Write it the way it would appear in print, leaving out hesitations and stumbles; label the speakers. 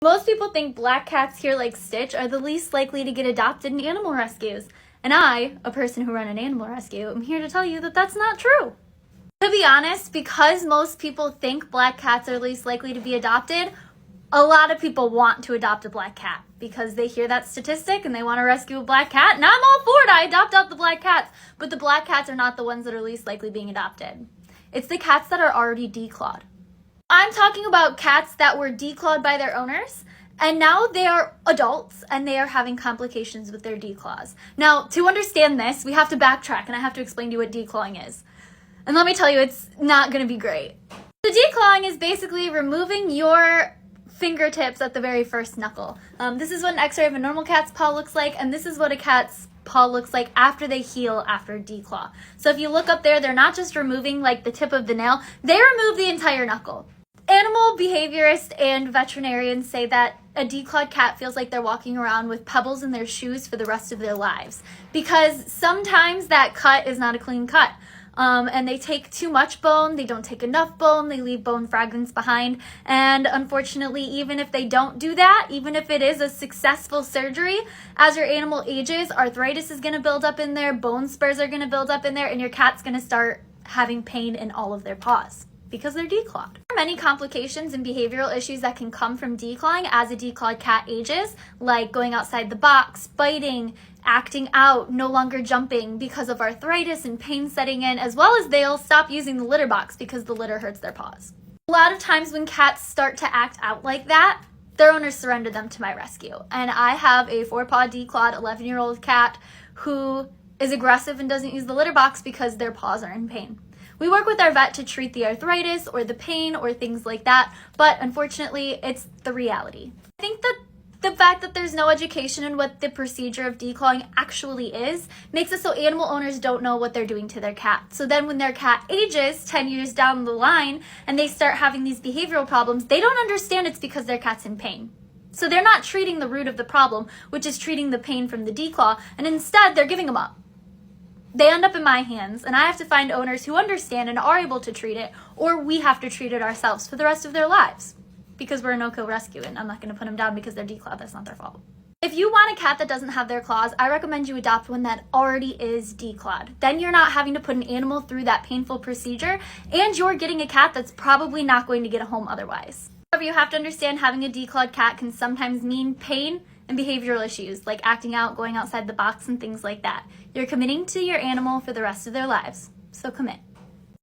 Speaker 1: Most people think black cats here like Stitch are the least likely to get adopted in animal rescues. And I, a person who ran an animal rescue, am here to tell you that that's not true. To be honest, because most people think black cats are least likely to be adopted, a lot of people want to adopt a black cat because they hear that statistic and they want to rescue a black cat. And I'm all for it. I adopt out the black cats. But the black cats are not the ones that are least likely being adopted. It's the cats that are already declawed. I'm talking about cats that were declawed by their owners, and now they are adults and they are having complications with their declaws. Now, to understand this, we have to backtrack and I have to explain to you what declawing is. And let me tell you, it's not going to be great. The declawing is basically removing your fingertips at the very first knuckle. This is what an x-ray of a normal cat's paw looks like, and this is what a cat's paw looks like after they heal after declaw. So if you look up there, they're not just removing like the tip of the nail, they remove the entire knuckle. Animal behaviorists and veterinarians say that a declawed cat feels like they're walking around with pebbles in their shoes for the rest of their lives because sometimes that cut is not a clean cut. And they take too much bone, they don't take enough bone, they leave bone fragments behind. And unfortunately, even if they don't do that, even if it is a successful surgery, as your animal ages, arthritis is going to build up in there, bone spurs are going to build up in there, and your cat's going to start having pain in all of their paws because they're declawed. There are many complications and behavioral issues that can come from declawing as a declawed cat ages, like going outside the box, biting, acting out, no longer jumping because of arthritis and pain setting in, as well as they'll stop using the litter box because the litter hurts their paws. A lot of times when cats start to act out like that, their owners surrender them to my rescue. And I have a 4-paw declawed 11-year-old cat who is aggressive and doesn't use the litter box because their paws are in pain. We work with our vet to treat the arthritis or the pain or things like that, but unfortunately, it's the reality. I think that the fact that there's no education in what the procedure of declawing actually is makes it so animal owners don't know what they're doing to their cat. So then when their cat ages 10 years down the line and they start having these behavioral problems, they don't understand it's because their cat's in pain. So they're not treating the root of the problem, which is treating the pain from the declaw, and instead they're giving them up. They end up in my hands, and I have to find owners who understand and are able to treat it, or we have to treat it ourselves for the rest of their lives. Because we're a no-kill rescue, and I'm not going to put them down because they're declawed. That's not their fault. If you want a cat that doesn't have their claws, I recommend you adopt one that already is declawed. Then you're not having to put an animal through that painful procedure, and you're getting a cat that's probably not going to get a home otherwise. However, you have to understand having a declawed cat can sometimes mean pain and behavioral issues, like acting out, going outside the box, and things like that. You're committing to your animal for the rest of their lives, so commit.